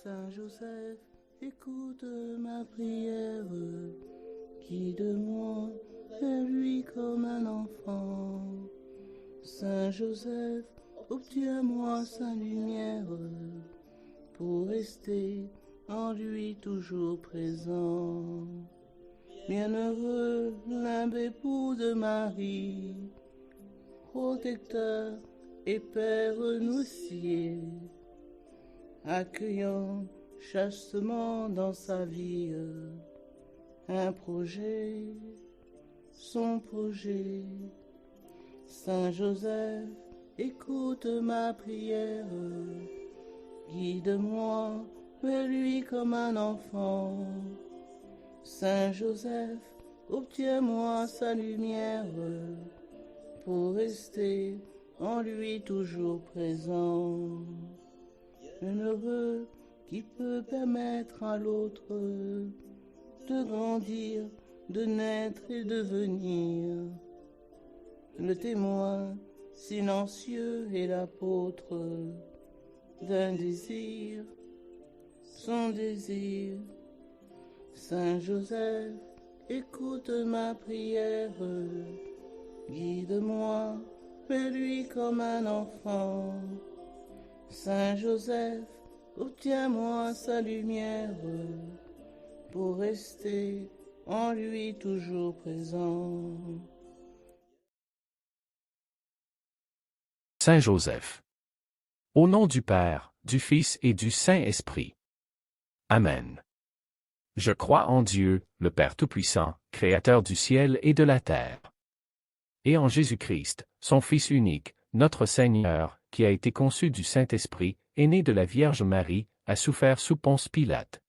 Saint Joseph, écoute ma prière, guide-moi vers lui comme un enfant. Saint Joseph, obtiens-moi sa lumière, pour rester en lui toujours présent. Bienheureux limbe époux de Marie, protecteur et père nourricier, accueillant chastement dans sa vie un projet, son projet. Saint Joseph, écoute ma prière, guide-moi vers lui comme un enfant. Saint Joseph, obtiens-moi sa lumière, pour rester en lui toujours présent. Bienheureux qui peut permettre à l'autre de grandir, de naître et de venir. Le témoin silencieux et l'apôtre d'un désir, son désir. Saint Joseph, écoute ma prière, guide-moi vers lui comme un enfant. Saint Joseph, obtiens-moi sa lumière, pour rester en lui toujours présent. Saint Joseph. Au nom du Père, du Fils et du Saint-Esprit. Amen. Je crois en Dieu, le Père Tout-Puissant, Créateur du ciel et de la terre. Et en Jésus-Christ, son Fils unique, notre Seigneur, qui a été conçu du Saint-Esprit, est né de la Vierge Marie, a souffert sous Ponce Pilate,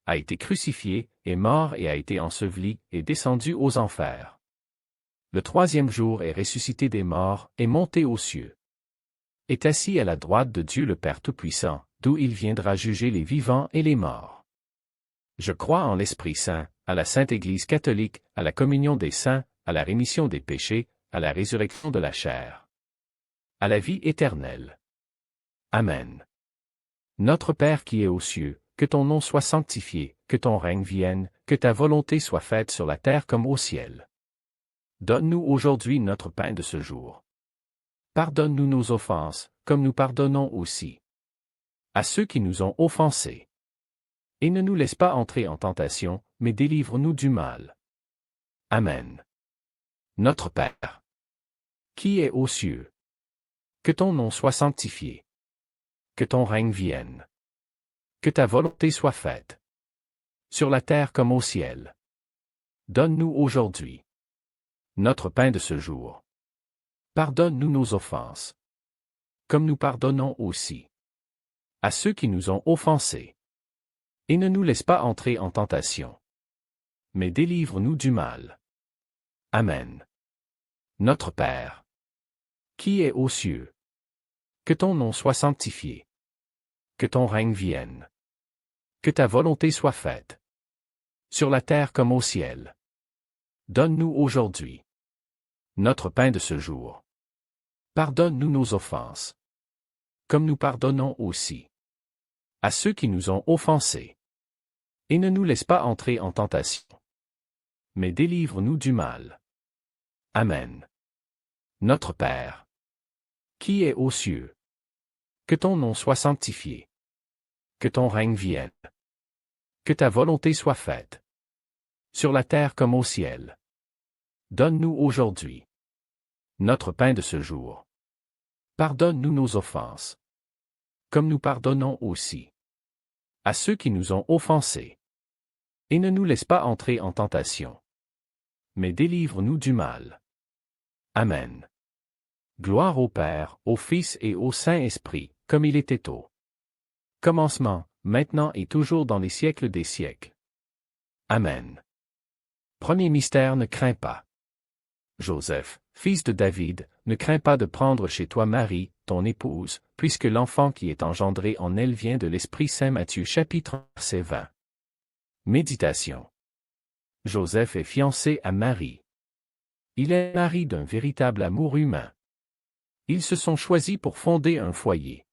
a été crucifié, est mort et a été enseveli, et descendu aux enfers. Le troisième jour est ressuscité des morts, est monté aux cieux. Est assis à la droite de Dieu le Père Tout-Puissant, d'où il viendra juger les vivants et les morts. Je crois en l'Esprit Saint, à la Sainte Église catholique, à la communion des saints, à la rémission des péchés, à la résurrection de la chair, à la vie éternelle. Amen. Notre Père qui es aux cieux, que ton nom soit sanctifié, que ton règne vienne, que ta volonté soit faite sur la terre comme au ciel. Donne-nous aujourd'hui notre pain de ce jour. Pardonne-nous nos offenses, comme nous pardonnons aussi à ceux qui nous ont offensés. Et ne nous laisse pas entrer en tentation, mais délivre-nous du mal. Amen. Notre Père, qui es aux cieux, que ton nom soit sanctifié, que ton règne vienne, que ta volonté soit faite, sur la terre comme au ciel. Donne-nous aujourd'hui notre pain de ce jour. Pardonne-nous nos offenses, comme nous pardonnons aussi à ceux qui nous ont offensés. Et ne nous laisse pas entrer en tentation, mais délivre-nous du mal. Amen. Notre Père, qui es aux cieux, que ton nom soit sanctifié, que ton règne vienne, que ta volonté soit faite, sur la terre comme au ciel. Donne-nous aujourd'hui notre pain de ce jour. Pardonne-nous nos offenses, comme nous pardonnons aussi à ceux qui nous ont offensés. Et ne nous laisse pas entrer en tentation, mais délivre-nous du mal. Amen. Notre Père, qui es aux cieux, que ton nom soit sanctifié, que ton règne vienne, que ta volonté soit faite, sur la terre comme au ciel. Donne-nous aujourd'hui notre pain de ce jour. Pardonne-nous nos offenses, comme nous pardonnons aussi à ceux qui nous ont offensés. Et ne nous laisse pas entrer en tentation, mais délivre-nous du mal. Amen. Gloire au Père, au Fils et au Saint-Esprit, comme il était au commencement, maintenant et toujours dans les siècles des siècles. Amen. Premier mystère, ne crains pas. Joseph, fils de David, ne crains pas de prendre chez toi Marie, ton épouse, puisque l'enfant qui est engendré en elle vient de l'Esprit Saint. Matthieu chapitre 20. Méditation. Joseph est fiancé à Marie. Il est mari d'un véritable amour humain. Ils se sont choisis pour fonder un foyer.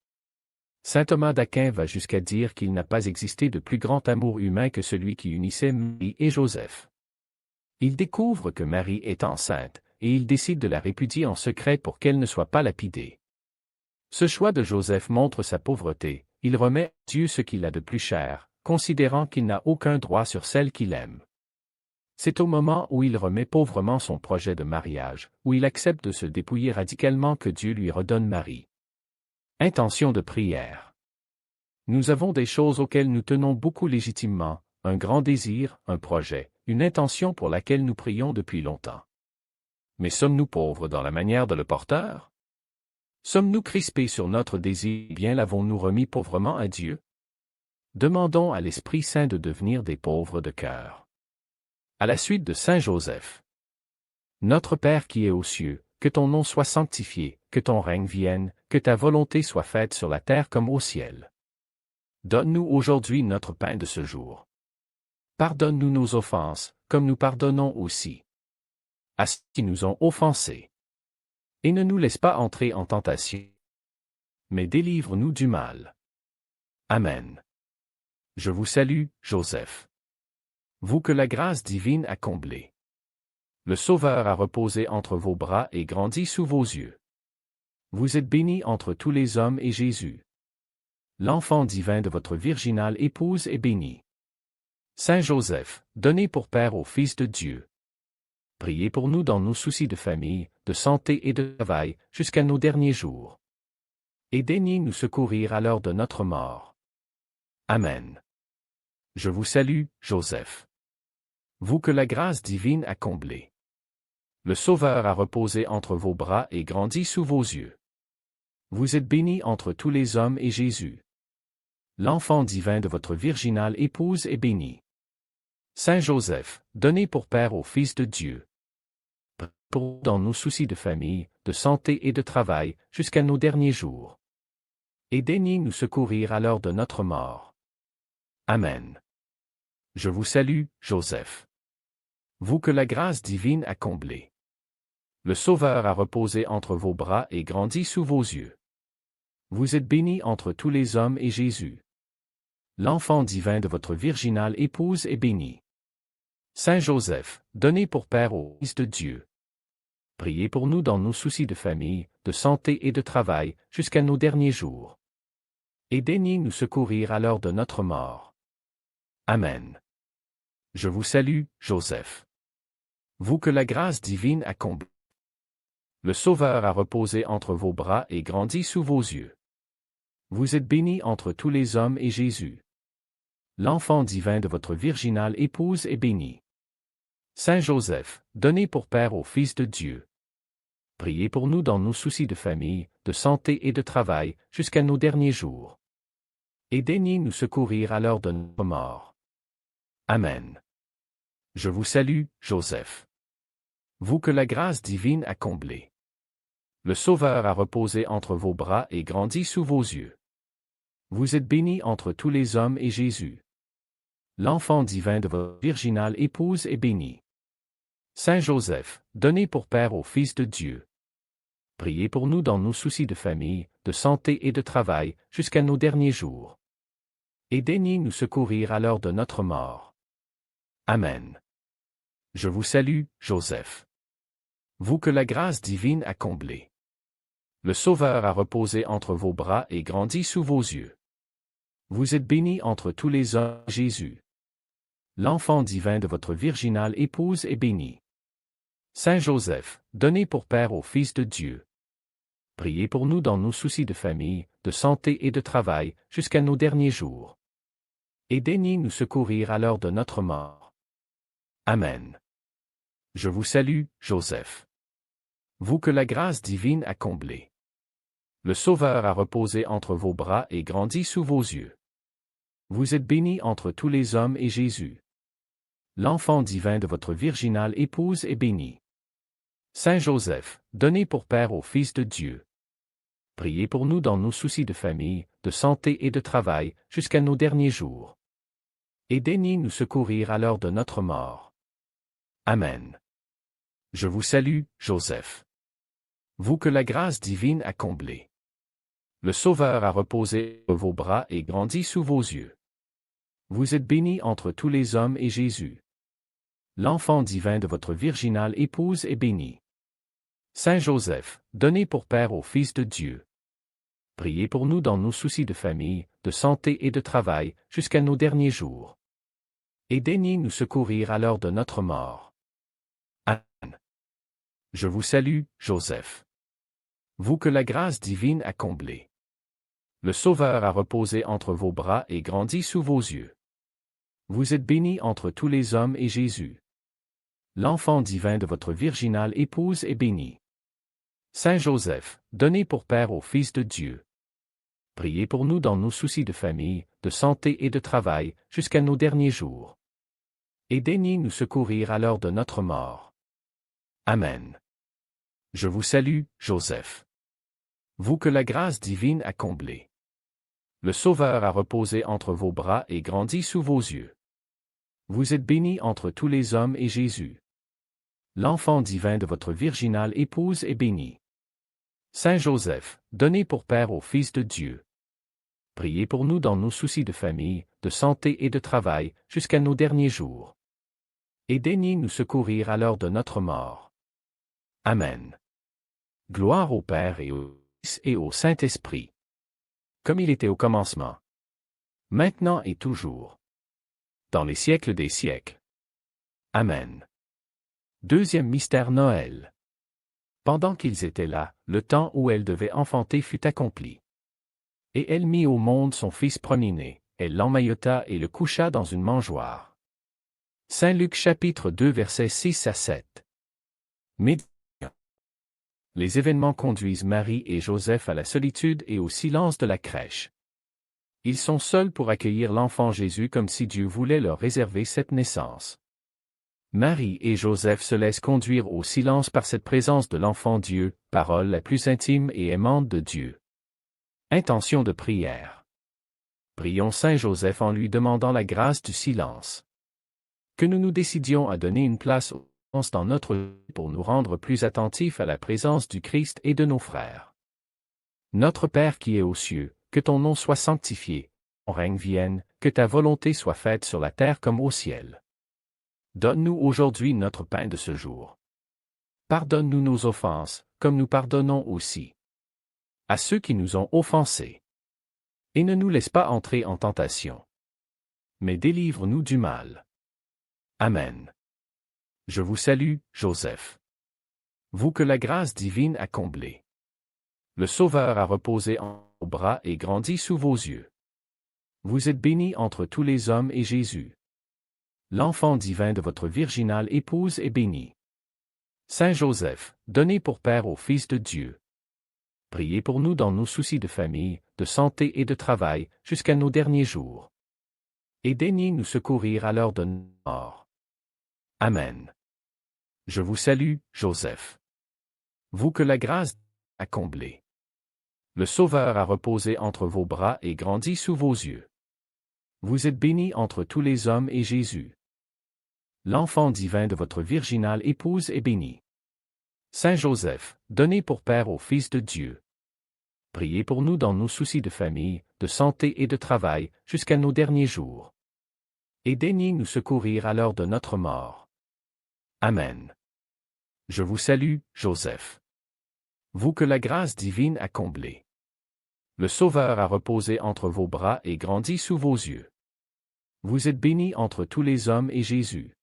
Saint Thomas d'Aquin va jusqu'à dire qu'il n'a pas existé de plus grand amour humain que celui qui unissait Marie et Joseph. Il découvre que Marie est enceinte, et il décide de la répudier en secret pour qu'elle ne soit pas lapidée. Ce choix de Joseph montre sa pauvreté, il remet à Dieu ce qu'il a de plus cher, considérant qu'il n'a aucun droit sur celle qu'il aime. C'est au moment où il remet pauvrement son projet de mariage, où il accepte de se dépouiller radicalement que Dieu lui redonne Marie. Intention de prière. Nous avons des choses auxquelles nous tenons beaucoup légitimement, un grand désir, un projet, une intention pour laquelle nous prions depuis longtemps. Mais sommes-nous pauvres dans la manière de le porteur? Sommes-nous crispés sur notre désir, bien l'avons-nous remis pauvrement à Dieu? Demandons à l'Esprit Saint de devenir des pauvres de cœur. À la suite de Saint Joseph. Notre Père qui es aux cieux, que ton nom soit sanctifié, que ton règne vienne, que ta volonté soit faite sur la terre comme au ciel. Donne-nous aujourd'hui notre pain de ce jour. Pardonne-nous nos offenses, comme nous pardonnons aussi à ceux qui nous ont offensés. Et ne nous laisse pas entrer en tentation, mais délivre-nous du mal. Amen. Je vous salue, Joseph. Vous que la grâce divine a comblé. Le Sauveur a reposé entre vos bras et grandi sous vos yeux. Vous êtes béni entre tous les hommes et Jésus, l'enfant divin de votre virginale épouse, est béni. Saint Joseph, donné pour Père au Fils de Dieu. Priez pour nous dans nos soucis de famille, de santé et de travail, jusqu'à nos derniers jours. Et daignez nous secourir à l'heure de notre mort. Amen. Je vous salue, Joseph. Vous que la grâce divine a comblé. Le Sauveur a reposé entre vos bras et grandi sous vos yeux. Vous êtes béni entre tous les hommes et Jésus, l'enfant divin de votre virginale épouse, est béni. Saint Joseph, donné pour Père au Fils de Dieu. Pour dans nos soucis de famille, de santé et de travail, jusqu'à nos derniers jours. Et daignez nous secourir à l'heure de notre mort. Amen. Je vous salue, Joseph. Vous que la grâce divine a comblé. Le Sauveur a reposé entre vos bras et grandi sous vos yeux. Vous êtes béni entre tous les hommes et Jésus, l'enfant divin de votre virginale épouse, est béni. Saint Joseph, donné pour Père au Fils de Dieu. Priez pour nous dans nos soucis de famille, de santé et de travail, jusqu'à nos derniers jours. Et daignez nous secourir à l'heure de notre mort. Amen. Je vous salue, Joseph. Vous que la grâce divine a comblé. Le Sauveur a reposé entre vos bras et grandi sous vos yeux. Vous êtes béni entre tous les hommes et Jésus, l'enfant divin de votre virginale épouse, est béni. Saint Joseph, donné pour Père au Fils de Dieu. Priez pour nous dans nos soucis de famille, de santé et de travail, jusqu'à nos derniers jours. Et daignez nous secourir à l'heure de notre mort. Amen. Je vous salue, Joseph. Vous que la grâce divine a comblé. Le Sauveur a reposé entre vos bras et grandi sous vos yeux. Vous êtes béni entre tous les hommes et Jésus, l'enfant divin de votre virginale épouse, est béni. Saint Joseph, donné pour Père au Fils de Dieu. Priez pour nous dans nos soucis de famille, de santé et de travail, jusqu'à nos derniers jours. Et daignez nous secourir à l'heure de notre mort. Amen. Je vous salue, Joseph. Vous que la grâce divine a comblé. Le Sauveur a reposé entre vos bras et grandi sous vos yeux. Vous êtes béni entre tous les hommes, Jésus, l'enfant divin de votre virginale épouse, est béni. Saint Joseph, donné pour Père au Fils de Dieu. Priez pour nous dans nos soucis de famille, de santé et de travail, jusqu'à nos derniers jours. Et daignez nous secourir à l'heure de notre mort. Amen. Je vous salue, Joseph. Vous que la grâce divine a comblé. Le Sauveur a reposé entre vos bras et grandi sous vos yeux. Vous êtes béni entre tous les hommes et Jésus, l'enfant divin de votre virginale épouse, est béni. Saint Joseph, donné pour Père au Fils de Dieu. Priez pour nous dans nos soucis de famille, de santé et de travail, jusqu'à nos derniers jours. Et daignez nous secourir à l'heure de notre mort. Amen. Je vous salue, Joseph. Vous que la grâce divine a comblé. Le Sauveur a reposé sur vos bras et grandi sous vos yeux. Vous êtes bénie entre tous les hommes et Jésus, l'enfant divin de votre virginale épouse, est béni. Saint Joseph, donné pour Père au Fils de Dieu, priez pour nous dans nos soucis de famille, de santé et de travail, jusqu'à nos derniers jours. Et daignez nous secourir à l'heure de notre mort. Amen. Je vous salue, Joseph. Vous que la grâce divine a comblé. Le Sauveur a reposé entre vos bras et grandi sous vos yeux. Vous êtes bénie entre tous les hommes et Jésus, l'enfant divin de votre virginale épouse, est béni. Saint Joseph, donné pour Père au Fils de Dieu, priez pour nous dans nos soucis de famille, de santé et de travail, jusqu'à nos derniers jours. Et daignez nous secourir à l'heure de notre mort. Amen. Je vous salue, Joseph. Vous que la grâce divine a comblé. Le Sauveur a reposé entre vos bras et grandi sous vos yeux. Vous êtes bénie entre tous les hommes et Jésus, l'enfant divin de votre virginale épouse, est béni. Saint Joseph, donné pour Père au Fils de Dieu, priez pour nous dans nos soucis de famille, de santé et de travail, jusqu'à nos derniers jours. Et daignez nous secourir à l'heure de notre mort. Amen. Gloire au Père et au Fils et au Saint-Esprit, comme il était au commencement, maintenant et toujours, dans les siècles des siècles. Amen. Deuxième mystère Noël. Pendant qu'ils étaient là, le temps où elle devait enfanter fut accompli. Et elle mit au monde son fils premier-né, elle l'emmaillota et le coucha dans une mangeoire. Saint Luc chapitre 2 versets 6 à 7. Méditation. Les événements conduisent Marie et Joseph à la solitude et au silence de la crèche. Ils sont seuls pour accueillir l'enfant Jésus comme si Dieu voulait leur réserver cette naissance. Marie et Joseph se laissent conduire au silence par cette présence de l'enfant Dieu, parole la plus intime et aimante de Dieu. Intention de prière. Prions Saint Joseph en lui demandant la grâce du silence. Que nous nous décidions à donner une place au silence dans notre vie pour nous rendre plus attentifs à la présence du Christ et de nos frères. Notre Père qui es aux cieux, que ton nom soit sanctifié, ton règne vienne, que ta volonté soit faite sur la terre comme au ciel. Donne-nous aujourd'hui notre pain de ce jour. Pardonne-nous nos offenses, comme nous pardonnons aussi à ceux qui nous ont offensés. Et ne nous laisse pas entrer en tentation, mais délivre-nous du mal. Amen. Je vous salue, Joseph. Vous que la grâce divine a comblé. Le Sauveur a reposé en vos bras et grandi sous vos yeux. Vous êtes bénie entre tous les hommes et Jésus, l'enfant divin de votre virginale épouse, est béni. Saint Joseph, donné pour Père au Fils de Dieu, priez pour nous dans nos soucis de famille, de santé et de travail, jusqu'à nos derniers jours. Et daignez nous secourir à l'heure de notre mort. Amen. Je vous salue, Joseph. Vous que la grâce a comblé. Le Sauveur a reposé entre vos bras et grandi sous vos yeux. Vous êtes bénie entre tous les hommes et Jésus, l'enfant divin de votre virginale épouse, est béni. Saint Joseph, donné pour Père au Fils de Dieu, priez pour nous dans nos soucis de famille, de santé et de travail, jusqu'à nos derniers jours. Et daignez nous secourir à l'heure de notre mort. Amen. Je vous salue, Joseph. Vous que la grâce divine a comblé. Le Sauveur a reposé entre vos bras et grandi sous vos yeux. Vous êtes bénie entre tous les hommes et Jésus,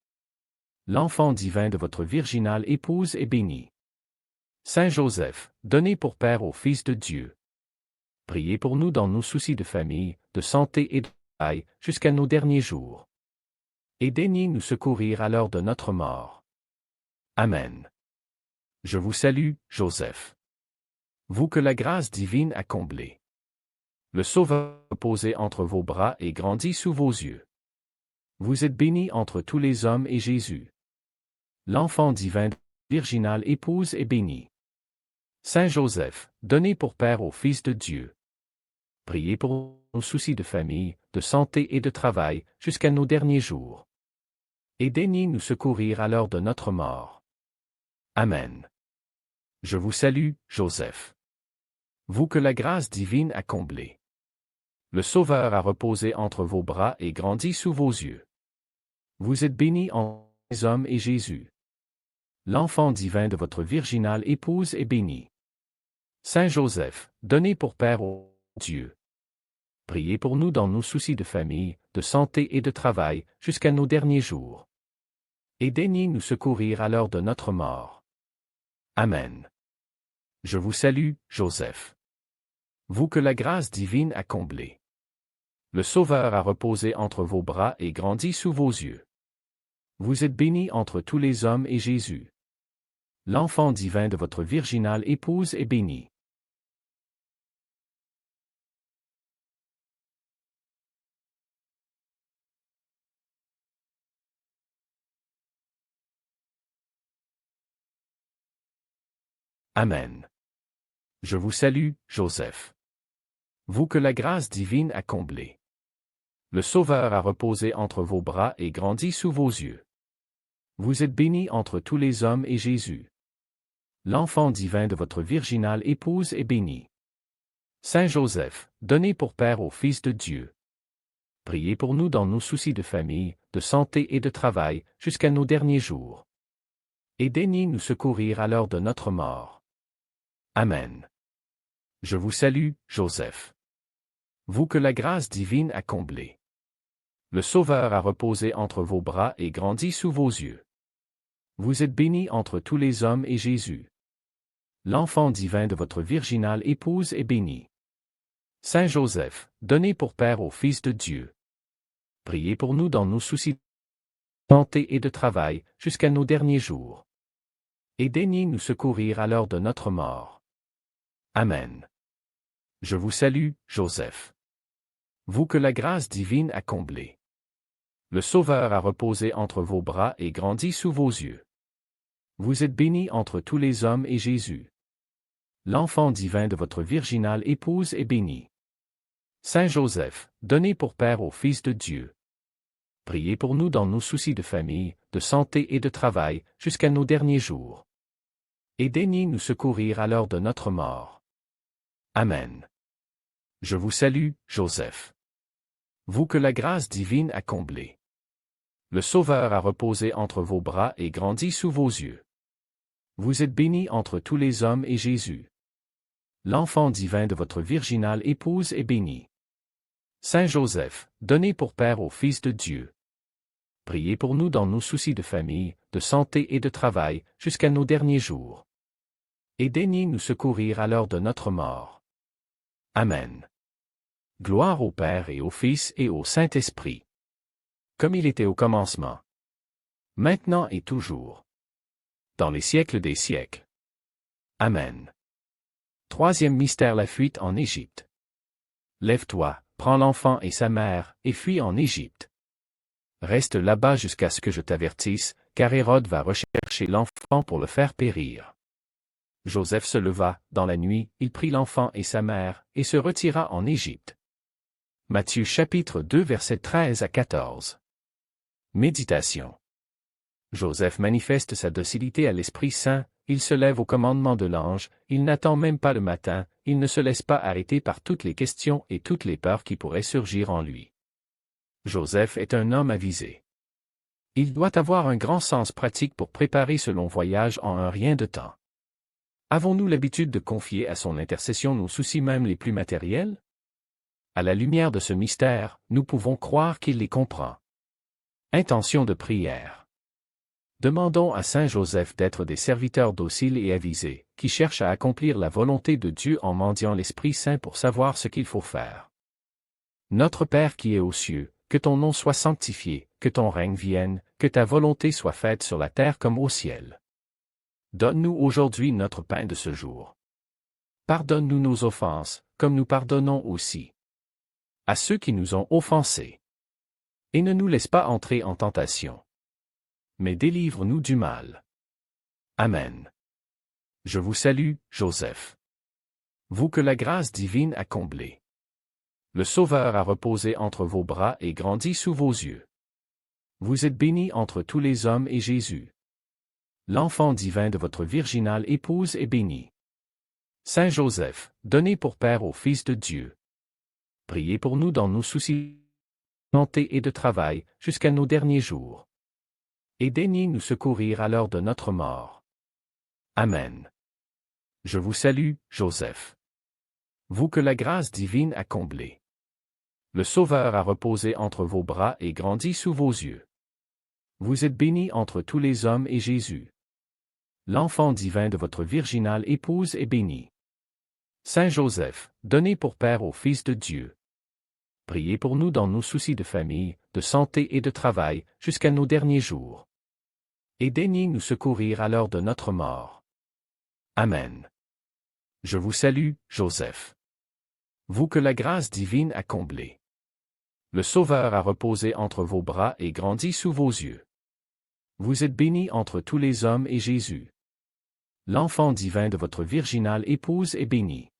l'enfant divin de votre virginale épouse, est béni. Saint Joseph, donné pour Père au Fils de Dieu, priez pour nous dans nos soucis de famille, de santé et de travail, jusqu'à nos derniers jours. Et daignez nous secourir à l'heure de notre mort. Amen. Je vous salue, Joseph. Vous que la grâce divine a comblé. Le Sauveur a posé entre vos bras et grandi sous vos yeux. Vous êtes bénie entre tous les hommes et Jésus, l'enfant divin de la virginale épouse, est béni. Saint Joseph, donné pour Père au Fils de Dieu, priez pour nos soucis de famille, de santé et de travail, jusqu'à nos derniers jours. Et daignez nous secourir à l'heure de notre mort. Amen. Je vous salue, Joseph. Vous que la grâce divine a comblé. Le Sauveur a reposé entre vos bras et grandi sous vos yeux. Vous êtes bénie entre les hommes et Jésus. L'enfant divin de votre virginale épouse est béni. Saint Joseph, donné pour Père au Dieu. Priez pour nous dans nos soucis de famille, de santé et de travail, jusqu'à nos derniers jours. Et daignez nous secourir à l'heure de notre mort. Amen. Je vous salue, Joseph. Vous que la grâce divine a comblé. Le Sauveur a reposé entre vos bras et grandi sous vos yeux. Vous êtes bénie entre tous les hommes et Jésus. L'enfant divin de votre virginale épouse est béni. Amen. Je vous salue, Joseph. Vous que la grâce divine a comblé. Le Sauveur a reposé entre vos bras et grandi sous vos yeux. Vous êtes bénie entre tous les hommes et Jésus. L'enfant divin de votre virginale épouse est béni. Saint Joseph, donné pour Père au Fils de Dieu. Priez pour nous dans nos soucis de famille, de santé et de travail, jusqu'à nos derniers jours. Et daignez nous secourir à l'heure de notre mort. Amen. Je vous salue, Joseph. Vous que la grâce divine a comblé. Le Sauveur a reposé entre vos bras et grandi sous vos yeux. Vous êtes bénie entre tous les hommes et Jésus. L'enfant divin de votre virginale épouse est béni. Saint Joseph, donné pour Père au Fils de Dieu. Priez pour nous dans nos soucis de santé et de travail, jusqu'à nos derniers jours. Et daignez nous secourir à l'heure de notre mort. Amen. Je vous salue, Joseph. Vous que la grâce divine a comblé. Le Sauveur a reposé entre vos bras et grandi sous vos yeux. Vous êtes bénie entre tous les hommes et Jésus. L'enfant divin de votre virginale épouse est béni. Saint Joseph, donné pour Père au Fils de Dieu. Priez pour nous dans nos soucis de famille, de santé et de travail, jusqu'à nos derniers jours. Et daignez nous secourir à l'heure de notre mort. Amen. Je vous salue, Joseph. Vous que la grâce divine a comblé. Le Sauveur a reposé entre vos bras et grandi sous vos yeux. Vous êtes bénie entre tous les hommes et Jésus. L'enfant divin de votre virginale épouse est béni. Saint Joseph, donné pour Père au Fils de Dieu. Priez pour nous dans nos soucis de famille, de santé et de travail, jusqu'à nos derniers jours. Et daignez nous secourir à l'heure de notre mort. Amen. Gloire au Père et au Fils et au Saint-Esprit. Comme il était au commencement. Maintenant et toujours. Dans les siècles des siècles. Amen. Troisième mystère, la fuite en Égypte. Lève-toi, prends l'enfant et sa mère, et fuis en Égypte. Reste là-bas jusqu'à ce que je t'avertisse, car Hérode va rechercher l'enfant pour le faire périr. Joseph se leva, dans la nuit, il prit l'enfant et sa mère, et se retira en Égypte. Matthieu chapitre 2 versets 13 à 14. Méditation. Joseph manifeste sa docilité à l'Esprit Saint, il se lève au commandement de l'ange, il n'attend même pas le matin, il ne se laisse pas arrêter par toutes les questions et toutes les peurs qui pourraient surgir en lui. Joseph est un homme avisé. Il doit avoir un grand sens pratique pour préparer ce long voyage en un rien de temps. Avons-nous l'habitude de confier à son intercession nos soucis même les plus matériels? À la lumière de ce mystère, nous pouvons croire qu'il les comprend. Intention de prière. Demandons à Saint Joseph d'être des serviteurs dociles et avisés, qui cherchent à accomplir la volonté de Dieu en mendiant l'Esprit Saint pour savoir ce qu'il faut faire. Notre Père qui es aux cieux, que ton nom soit sanctifié, que ton règne vienne, que ta volonté soit faite sur la terre comme au ciel. Donne-nous aujourd'hui notre pain de ce jour. Pardonne-nous nos offenses, comme nous pardonnons aussi à ceux qui nous ont offensés. Et ne nous laisse pas entrer en tentation, mais délivre-nous du mal. Amen. Je vous salue, Joseph. Vous que la grâce divine a comblé. Le Sauveur a reposé entre vos bras et grandi sous vos yeux. Vous êtes bénie entre tous les hommes et Jésus. L'enfant divin de votre virginale épouse est béni. Saint Joseph, donné pour Père au Fils de Dieu. Priez pour nous dans nos soucis de santé et de travail, jusqu'à nos derniers jours. Et daignez nous secourir à l'heure de notre mort. Amen. Je vous salue, Joseph. Vous que la grâce divine a comblé. Le Sauveur a reposé entre vos bras et grandi sous vos yeux. Vous êtes béni entre tous les hommes et Jésus, l'enfant divin de votre virginale épouse, est béni. Saint Joseph, donné pour Père au Fils de Dieu. Priez pour nous dans nos soucis de famille, de santé et de travail, jusqu'à nos derniers jours. Et daignez nous secourir à l'heure de notre mort. Amen. Je vous salue, Joseph. Vous que la grâce divine a comblé. Le Sauveur a reposé entre vos bras et grandi sous vos yeux. Vous êtes béni entre tous les hommes et Jésus, l'enfant divin de votre virginale épouse, est béni.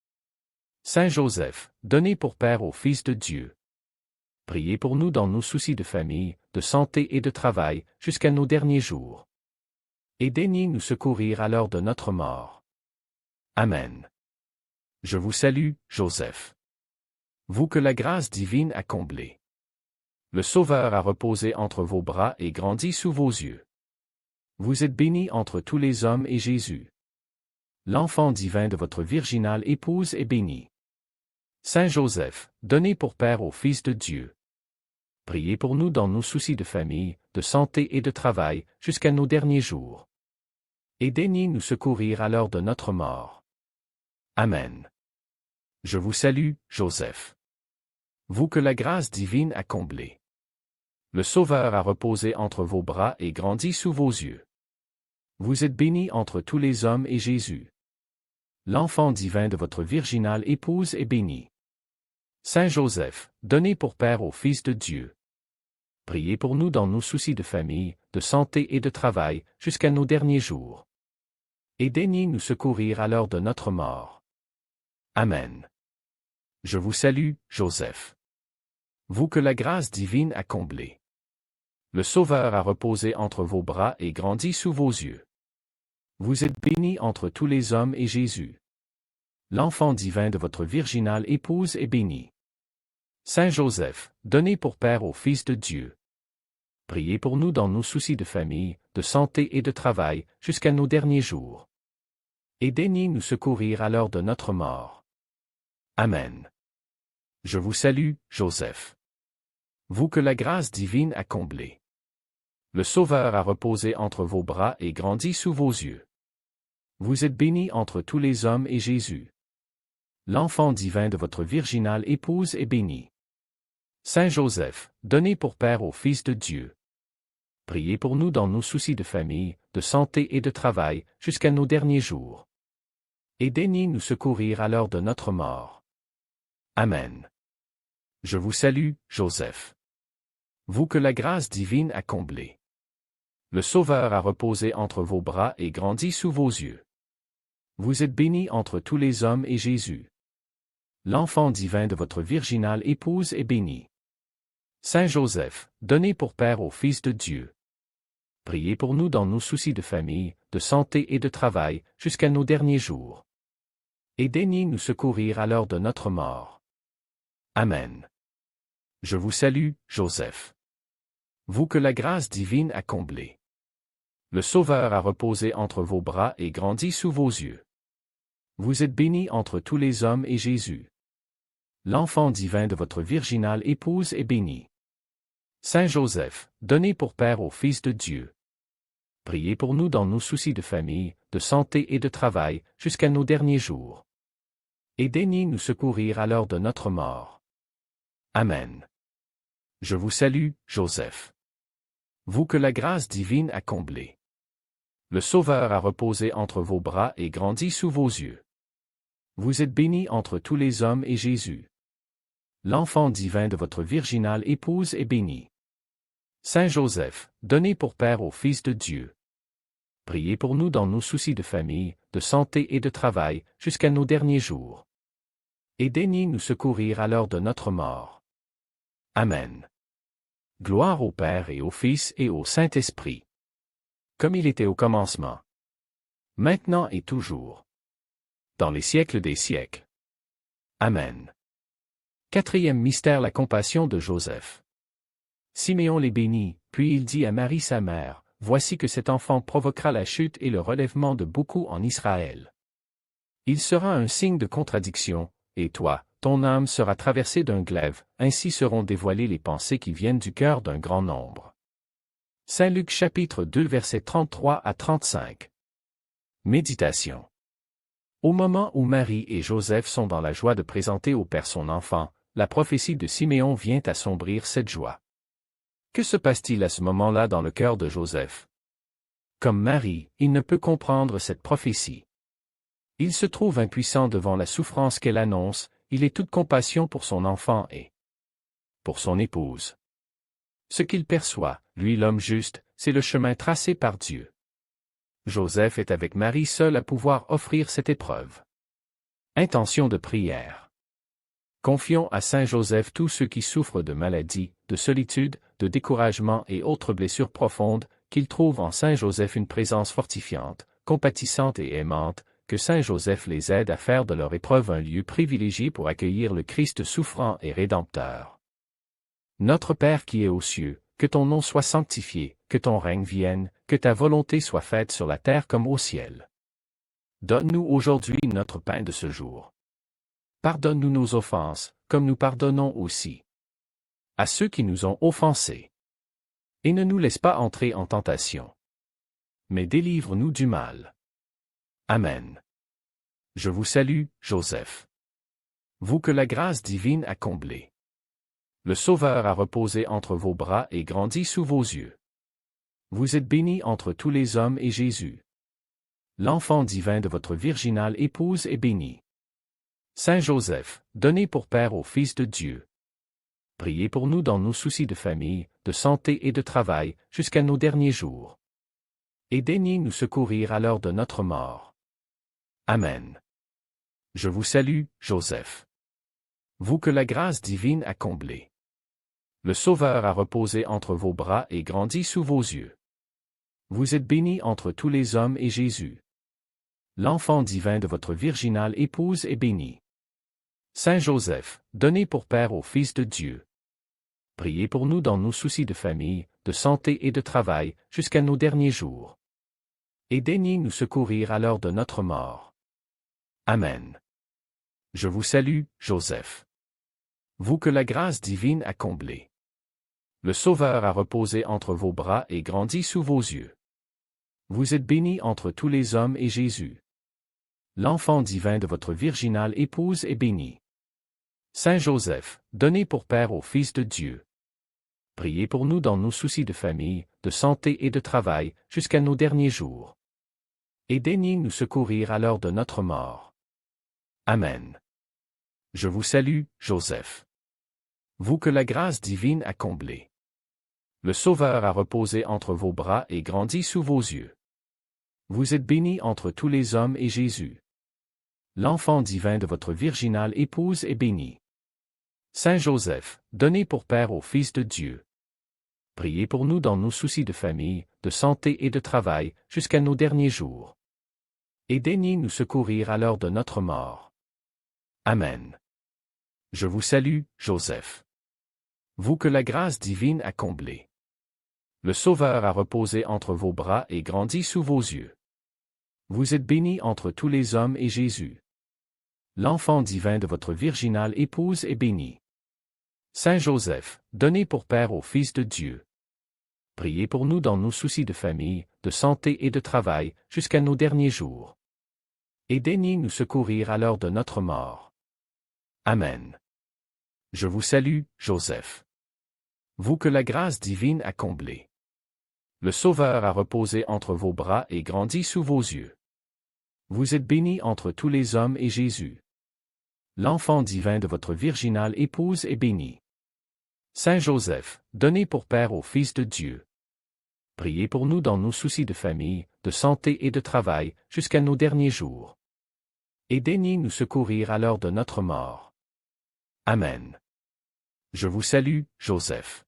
Saint Joseph, donné pour Père au Fils de Dieu. Priez pour nous dans nos soucis de famille, de santé et de travail, jusqu'à nos derniers jours. Et daignez nous secourir à l'heure de notre mort. Amen. Je vous salue, Joseph. Vous que la grâce divine a comblé. Le Sauveur a reposé entre vos bras et grandi sous vos yeux. Vous êtes béni entre tous les hommes et Jésus, l'enfant divin de votre virginale épouse, est béni. Saint Joseph, donné pour Père au Fils de Dieu. Priez pour nous dans nos soucis de famille, de santé et de travail, jusqu'à nos derniers jours. Et daignez nous secourir à l'heure de notre mort. Amen. Je vous salue, Joseph. Vous que la grâce divine a comblé. Le Sauveur a reposé entre vos bras et grandi sous vos yeux. Vous êtes béni entre tous les hommes et Jésus, l'enfant divin de votre virginale épouse, est béni. Saint Joseph, donné pour Père au Fils de Dieu. Priez pour nous dans nos soucis de famille, de santé et de travail, jusqu'à nos derniers jours. Et daignez nous secourir à l'heure de notre mort. Amen. Je vous salue, Joseph. Vous que la grâce divine a comblé. Le Sauveur a reposé entre vos bras et grandi sous vos yeux. Vous êtes béni entre tous les hommes et Jésus, l'enfant divin de votre virginale épouse, est béni. Saint Joseph, donné pour Père au Fils de Dieu. Priez pour nous dans nos soucis de famille, de santé et de travail, jusqu'à nos derniers jours. Et daignez nous secourir à l'heure de notre mort. Amen. Je vous salue, Joseph. Vous que la grâce divine a comblé. Le Sauveur a reposé entre vos bras et grandi sous vos yeux. Vous êtes béni entre tous les hommes et Jésus, l'enfant divin de votre virginale épouse, est béni. Saint Joseph, donné pour Père au Fils de Dieu. Priez pour nous dans nos soucis de famille, de santé et de travail, jusqu'à nos derniers jours. Et daignez nous secourir à l'heure de notre mort. Amen. Je vous salue, Joseph. Vous que la grâce divine a comblé. Le Sauveur a reposé entre vos bras et grandi sous vos yeux. Vous êtes béni entre tous les hommes et Jésus, l'enfant divin de votre virginale épouse, est béni. Saint Joseph, donné pour Père au Fils de Dieu. Priez pour nous dans nos soucis de famille, de santé et de travail, jusqu'à nos derniers jours. Et daignez nous secourir à l'heure de notre mort. Amen. Je vous salue, Joseph. Vous que la grâce divine a comblé. Le Sauveur a reposé entre vos bras et grandi sous vos yeux. Vous êtes béni entre tous les hommes et Jésus, l'enfant divin de votre virginale épouse, est béni. Saint Joseph, donné pour Père au Fils de Dieu. Priez pour nous dans nos soucis de famille, de santé et de travail, jusqu'à nos derniers jours. Et daignez nous secourir à l'heure de notre mort. Amen. Je vous salue, Joseph. Vous que la grâce divine a comblé. Le Sauveur a reposé entre vos bras et grandi sous vos yeux. Vous êtes béni entre tous les hommes et Jésus, l'enfant divin de votre virginale épouse, est béni. Saint Joseph, donné pour Père au Fils de Dieu. Priez pour nous dans nos soucis de famille, de santé et de travail, jusqu'à nos derniers jours. Et daignez nous secourir à l'heure de notre mort. Amen. Gloire au Père et au Fils et au Saint-Esprit, comme il était au commencement, maintenant et toujours, dans les siècles des siècles. Amen. Quatrième mystère, la compassion de Joseph. Siméon les bénit, puis il dit à Marie sa mère, « Voici que cet enfant provoquera la chute et le relèvement de beaucoup en Israël. Il sera un signe de contradiction, et toi, ton âme sera traversée d'un glaive, ainsi seront dévoilées les pensées qui viennent du cœur d'un grand nombre. » Saint Luc chapitre 2 versets 33 à 35. Méditation. Au moment où Marie et Joseph sont dans la joie de présenter au Père son enfant, la prophétie de Siméon vient assombrir cette joie. Que se passe-t-il à ce moment-là dans le cœur de Joseph? Comme Marie, il ne peut comprendre cette prophétie. Il se trouve impuissant devant la souffrance qu'elle annonce, il est toute compassion pour son enfant et pour son épouse. Ce qu'il perçoit, lui l'homme juste, c'est le chemin tracé par Dieu. Joseph est avec Marie seul à pouvoir offrir cette épreuve. Intention de prière. Confions à Saint Joseph tous ceux qui souffrent de maladie, de solitude, de découragement et autres blessures profondes, qu'ils trouvent en Saint Joseph une présence fortifiante, compatissante et aimante, que Saint Joseph les aide à faire de leur épreuve un lieu privilégié pour accueillir le Christ souffrant et rédempteur. Notre Père qui es aux cieux, que ton nom soit sanctifié, que ton règne vienne, que ta volonté soit faite sur la terre comme au ciel. Donne-nous aujourd'hui notre pain de ce jour. Pardonne-nous nos offenses, comme nous pardonnons aussi à ceux qui nous ont offensés. Et ne nous laisse pas entrer en tentation, mais délivre-nous du mal. Amen. Je vous salue, Joseph. Vous que la grâce divine a comblé. Le Sauveur a reposé entre vos bras et grandi sous vos yeux. Vous êtes béni entre tous les hommes et Jésus, l'enfant divin de votre virginale épouse, est béni. Saint Joseph, donné pour Père au Fils de Dieu, priez pour nous dans nos soucis de famille, de santé et de travail, jusqu'à nos derniers jours. Et daignez nous secourir à l'heure de notre mort. Amen. Je vous salue, Joseph. Vous que la grâce divine a comblé. Le Sauveur a reposé entre vos bras et grandi sous vos yeux. Vous êtes béni entre tous les hommes et Jésus, l'enfant divin de votre virginale épouse, est béni. Saint Joseph, donné pour Père au Fils de Dieu, priez pour nous dans nos soucis de famille, de santé et de travail, jusqu'à nos derniers jours. Et daignez nous secourir à l'heure de notre mort. Amen. Je vous salue, Joseph. Vous que la grâce divine a comblé. Le Sauveur a reposé entre vos bras et grandi sous vos yeux. Vous êtes béni entre tous les hommes et Jésus, l'enfant divin de votre virginale épouse, est béni. Saint Joseph, donné pour Père au Fils de Dieu, priez pour nous dans nos soucis de famille, de santé et de travail, jusqu'à nos derniers jours. Et daignez nous secourir à l'heure de notre mort. Amen. Je vous salue, Joseph. Vous que la grâce divine a comblé. Le Sauveur a reposé entre vos bras et grandi sous vos yeux. Vous êtes béni entre tous les hommes et Jésus, l'enfant divin de votre virginale épouse, est béni. Saint Joseph, donné pour Père au Fils de Dieu, priez pour nous dans nos soucis de famille, de santé et de travail, jusqu'à nos derniers jours. Et daignez nous secourir à l'heure de notre mort. Amen. Je vous salue, Joseph. Vous que la grâce divine a comblé. Le Sauveur a reposé entre vos bras et grandi sous vos yeux. Vous êtes béni entre tous les hommes et Jésus, l'enfant divin de votre virginale épouse, est béni. Saint Joseph, donné pour Père au Fils de Dieu, priez pour nous dans nos soucis de famille, de santé et de travail, jusqu'à nos derniers jours. Et daignez nous secourir à l'heure de notre mort. Amen. Je vous salue, Joseph. Vous que la grâce divine a comblé. Le Sauveur a reposé entre vos bras et grandi sous vos yeux. Vous êtes béni entre tous les hommes et Jésus, l'enfant divin de votre virginale épouse, est béni. Saint Joseph, donné pour Père au Fils de Dieu, priez pour nous dans nos soucis de famille, de santé et de travail, jusqu'à nos derniers jours. Et daignez nous secourir à l'heure de notre mort. Amen. Je vous salue, Joseph.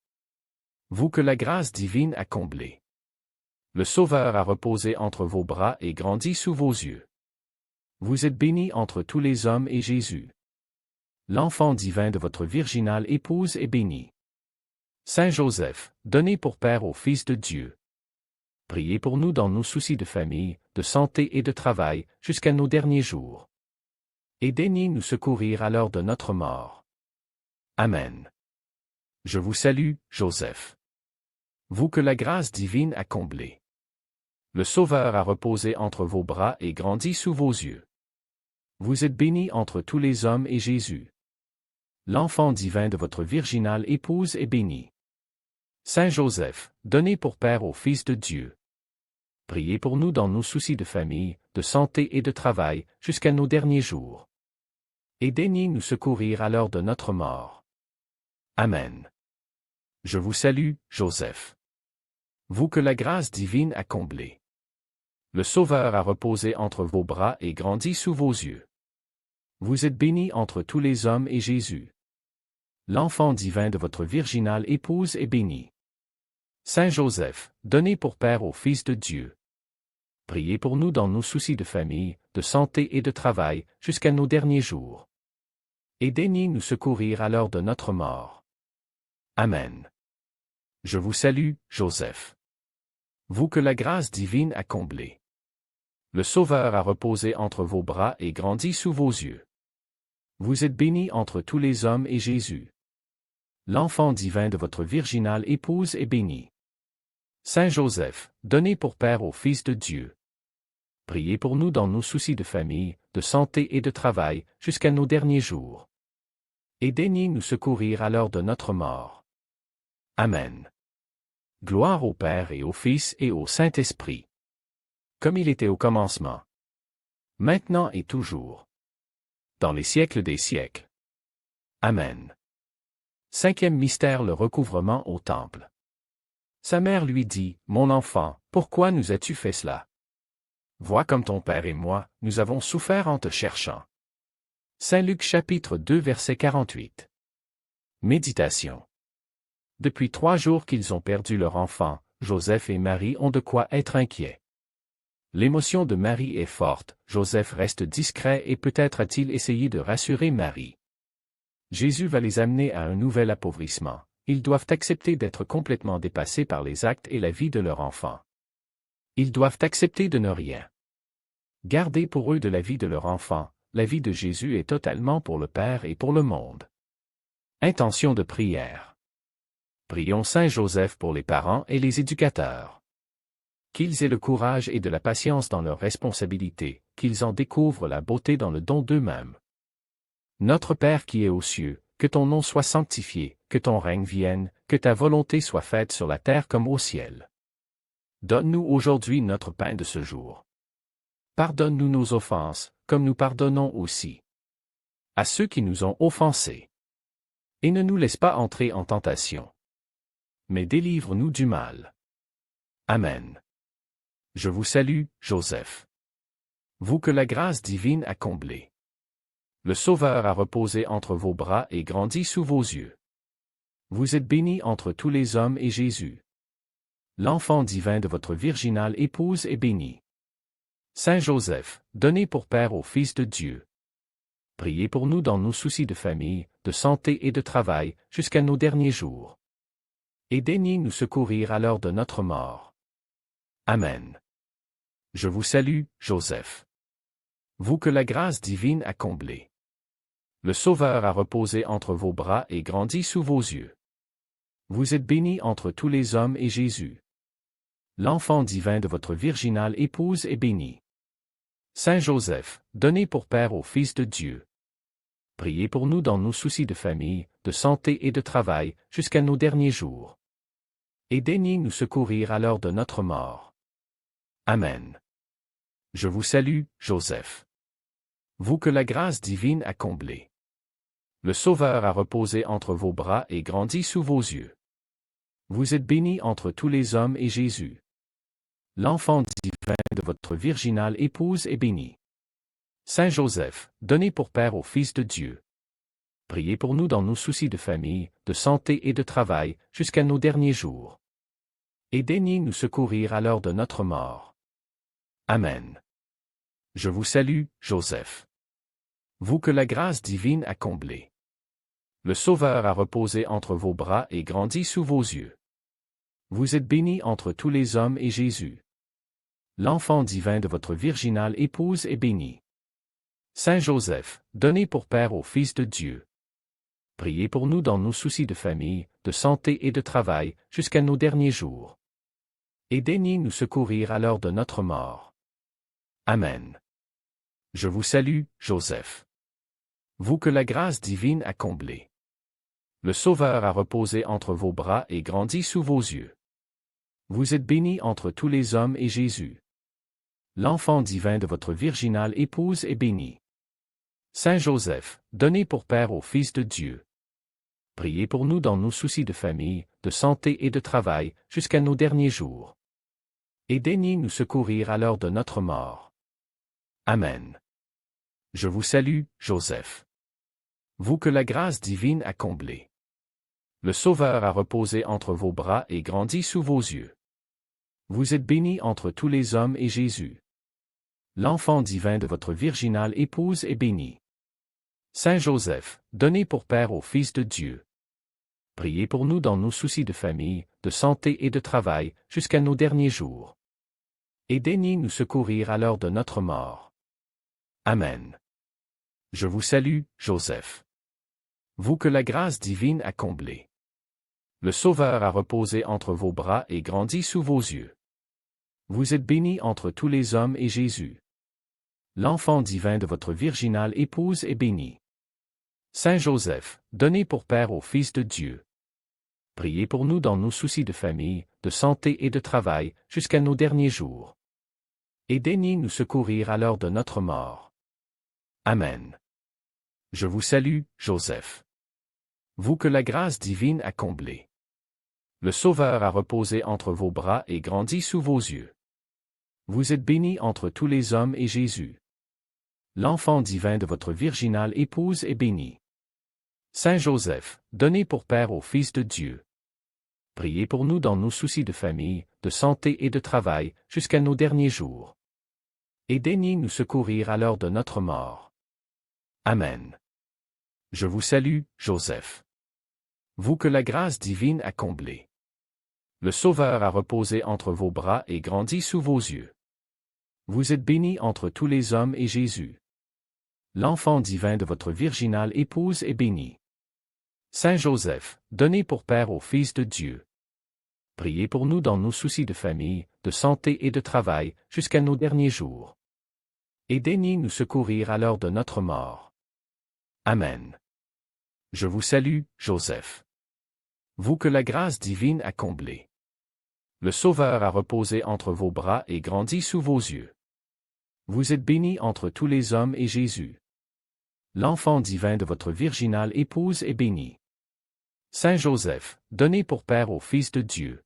Vous que la grâce divine a comblé. Le Sauveur a reposé entre vos bras et grandi sous vos yeux. Vous êtes bénie entre tous les hommes et Jésus, l'enfant divin de votre virginale épouse, est béni. Saint Joseph, donné pour Père au Fils de Dieu, priez pour nous dans nos soucis de famille, de santé et de travail, jusqu'à nos derniers jours. Et daignez nous secourir à l'heure de notre mort. Amen. Je vous salue, Joseph. Vous que la grâce divine a comblé. Le Sauveur a reposé entre vos bras et grandi sous vos yeux. Vous êtes béni entre tous les hommes et Jésus, l'enfant divin de votre virginale épouse, est béni. Saint Joseph, donné pour Père au Fils de Dieu, priez pour nous dans nos soucis de famille, de santé et de travail, jusqu'à nos derniers jours. Et daignez nous secourir à l'heure de notre mort. Amen. Je vous salue, Joseph. Vous que la grâce divine a comblé. Le Sauveur a reposé entre vos bras et grandi sous vos yeux. Vous êtes béni entre tous les hommes et Jésus, l'enfant divin de votre virginale épouse, est béni. Saint Joseph, donné pour Père au Fils de Dieu, priez pour nous dans nos soucis de famille, de santé et de travail, jusqu'à nos derniers jours. Et daignez nous secourir à l'heure de notre mort. Amen. Je vous salue, Joseph. Vous que la grâce divine a comblé. Le Sauveur a reposé entre vos bras et grandi sous vos yeux. Vous êtes béni entre tous les hommes et Jésus, l'enfant divin de votre virginale épouse, est béni. Saint Joseph, donné pour Père au Fils de Dieu, priez pour nous dans nos soucis de famille, de santé et de travail, jusqu'à nos derniers jours. Et daignez nous secourir à l'heure de notre mort. Amen. Gloire au Père et au Fils et au Saint-Esprit, comme il était au commencement, maintenant et toujours, dans les siècles des siècles. Amen. Cinquième mystère, le recouvrement au temple. Sa mère lui dit, « Mon enfant, pourquoi nous as-tu fait cela? Vois comme ton père et moi, nous avons souffert en te cherchant. » Saint Luc chapitre 2 verset 48. Méditation. Depuis 3 jours qu'ils ont perdu leur enfant, Joseph et Marie ont de quoi être inquiets. L'émotion de Marie est forte, Joseph reste discret et peut-être a-t-il essayé de rassurer Marie. Jésus va les amener à un nouvel appauvrissement. Ils doivent accepter d'être complètement dépassés par les actes et la vie de leur enfant. Ils doivent accepter de ne rien garder pour eux de la vie de leur enfant. La vie de Jésus est totalement pour le Père et pour le monde. Intention de prière. Prions Saint Joseph pour les parents et les éducateurs. Qu'ils aient le courage et de la patience dans leurs responsabilités, qu'ils en découvrent la beauté dans le don d'eux-mêmes. Notre Père qui es aux cieux, que ton nom soit sanctifié, que ton règne vienne, que ta volonté soit faite sur la terre comme au ciel. Donne-nous aujourd'hui notre pain de ce jour. Pardonne-nous nos offenses, comme nous pardonnons aussi à ceux qui nous ont offensés. Et ne nous laisse pas entrer en tentation, mais délivre-nous du mal. Amen. Je vous salue, Joseph. Vous que la grâce divine a comblé. Le Sauveur a reposé entre vos bras et grandi sous vos yeux. Vous êtes béni entre tous les hommes et Jésus, l'enfant divin de votre virginale épouse, est béni. Saint Joseph, donné pour Père au Fils de Dieu, priez pour nous dans nos soucis de famille, de santé et de travail, jusqu'à nos derniers jours. Et daignez nous secourir à l'heure de notre mort. Amen. Je vous salue, Joseph. Vous que la grâce divine a comblé. Le Sauveur a reposé entre vos bras et grandi sous vos yeux. Vous êtes béni entre tous les hommes et Jésus, l'enfant divin de votre virginale épouse, est béni. Saint Joseph, donné pour Père au Fils de Dieu, priez pour nous dans nos soucis de famille, de santé et de travail, jusqu'à nos derniers jours. Et daignez nous secourir à l'heure de notre mort. Amen. Je vous salue, Joseph. Vous que la grâce divine a comblé. Le Sauveur a reposé entre vos bras et grandi sous vos yeux. Vous êtes béni entre tous les hommes et Jésus, l'enfant divin de votre virginale épouse, est béni. Saint Joseph, donné pour Père au Fils de Dieu, priez pour nous dans nos soucis de famille, de santé et de travail, jusqu'à nos derniers jours. Et daignez nous secourir à l'heure de notre mort. Amen. Je vous salue, Joseph. Vous que la grâce divine a comblé. Le Sauveur a reposé entre vos bras et grandi sous vos yeux. Vous êtes béni entre tous les hommes et Jésus, l'enfant divin de votre virginale épouse, est béni. Saint Joseph, donné pour Père au Fils de Dieu. Priez pour nous dans nos soucis de famille, de santé et de travail, jusqu'à nos derniers jours. Et daignez nous secourir à l'heure de notre mort. Amen. Je vous salue, Joseph. Vous que la grâce divine a comblé. Le Sauveur a reposé entre vos bras et grandi sous vos yeux. Vous êtes béni entre tous les hommes et Jésus, l'enfant divin de votre virginale épouse, est béni. Saint Joseph, donné pour Père au Fils de Dieu. Priez pour nous dans nos soucis de famille, de santé et de travail, jusqu'à nos derniers jours. Et daignez nous secourir à l'heure de notre mort. Amen. Je vous salue, Joseph. Vous que la grâce divine a comblé. Le Sauveur a reposé entre vos bras et grandi sous vos yeux. Vous êtes béni entre tous les hommes et Jésus, l'enfant divin de votre virginale épouse, est béni. Saint Joseph, donné pour Père au Fils de Dieu. Priez pour nous dans nos soucis de famille, de santé et de travail, jusqu'à nos derniers jours. Et daignez nous secourir à l'heure de notre mort. Amen. Je vous salue, Joseph. Vous que la grâce divine a comblé. Le Sauveur a reposé entre vos bras et grandi sous vos yeux. Vous êtes béni entre tous les hommes et Jésus, l'enfant divin de votre virginale épouse, est béni. Saint Joseph, donné pour Père au Fils de Dieu. Priez pour nous dans nos soucis de famille, de santé et de travail, jusqu'à nos derniers jours. Et daignez nous secourir à l'heure de notre mort. Amen. Je vous salue, Joseph. Vous que la grâce divine a comblé. Le Sauveur a reposé entre vos bras et grandi sous vos yeux. Vous êtes béni entre tous les hommes et Jésus, l'enfant divin de votre virginale épouse, est béni. Saint Joseph, donné pour Père au Fils de Dieu. Priez pour nous dans nos soucis de famille, de santé et de travail, jusqu'à nos derniers jours. Et daignez nous secourir à l'heure de notre mort. Amen. Je vous salue, Joseph. Vous que la grâce divine a comblé. Le Sauveur a reposé entre vos bras et grandi sous vos yeux. Vous êtes béni entre tous les hommes et Jésus, l'enfant divin de votre virginale épouse, est béni. Saint Joseph, donné pour Père au Fils de Dieu. Priez pour nous dans nos soucis de famille, de santé et de travail, jusqu'à nos derniers jours. Et daignez nous secourir à l'heure de notre mort. Amen. Je vous salue, Joseph. Vous que la grâce divine a comblé. Le Sauveur a reposé entre vos bras et grandi sous vos yeux. Vous êtes béni entre tous les hommes et Jésus, l'enfant divin de votre virginale épouse, est béni. Saint Joseph, donné pour Père au Fils de Dieu.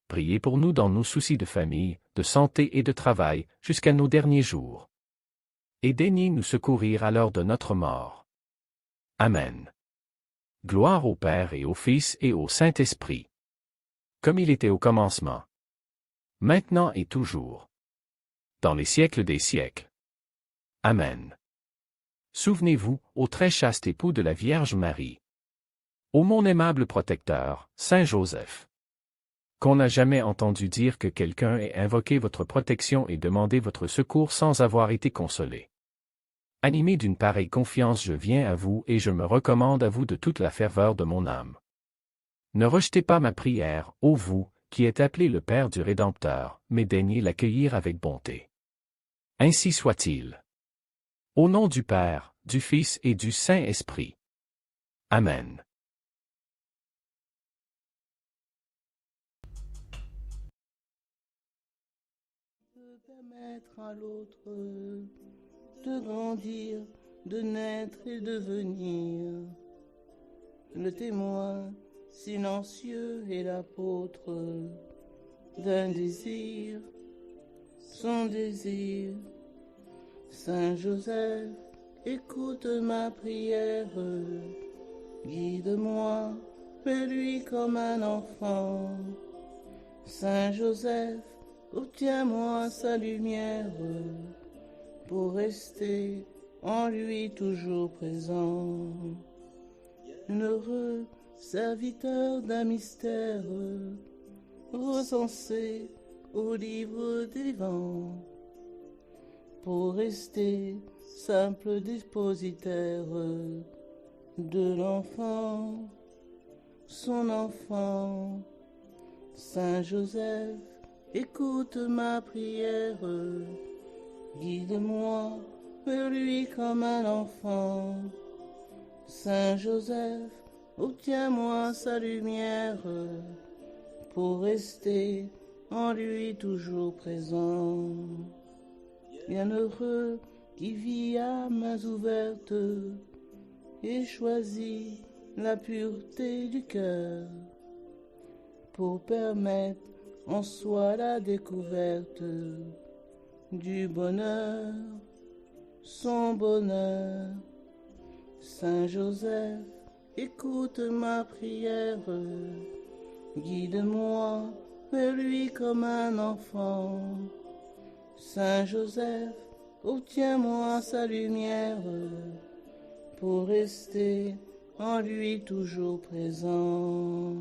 Priez pour nous dans nos soucis de famille, de santé et de travail, jusqu'à nos derniers jours. Et daignez nous secourir à l'heure de notre mort. Amen. Gloire au Père et au Fils et au Saint-Esprit, comme il était au commencement, maintenant et toujours, dans les siècles des siècles. Amen. Souvenez-vous, ô très chaste époux de la Vierge Marie, ô mon aimable protecteur, Saint Joseph, qu'on n'a jamais entendu dire que quelqu'un ait invoqué votre protection et demandé votre secours sans avoir été consolé. Animé d'une pareille confiance, je viens à vous et je me recommande à vous de toute la ferveur de mon âme. Ne rejetez pas ma prière, ô vous, qui êtes appelé le Père du Rédempteur, mais daignez l'accueillir avec bonté. Ainsi soit-il. Au nom du Père, du Fils et du Saint-Esprit. Amen. Permettre à l'autre de grandir, de naître et de venir. Le témoin silencieux et l'apôtre d'un désir, son désir. Saint Joseph, écoute ma prière, guide-moi, fais-lui comme un enfant. Saint Joseph, obtiens-moi sa lumière, pour rester en lui toujours présent. Heureux serviteur d'un mystère, recensé au livre des vents, pour rester simple dépositaire de l'enfant, son enfant. Saint Joseph, écoute ma prière, guide-moi vers lui comme un enfant. Saint Joseph, obtiens-moi sa lumière, pour rester en lui toujours présent. Bienheureux qui vit à mains ouvertes et choisit la pureté du cœur, pour permettre en soi la découverte du bonheur, son bonheur. Saint Joseph, écoute ma prière, guide-moi vers lui comme un enfant. Saint Joseph, obtiens-moi sa lumière, pour rester en lui toujours présent.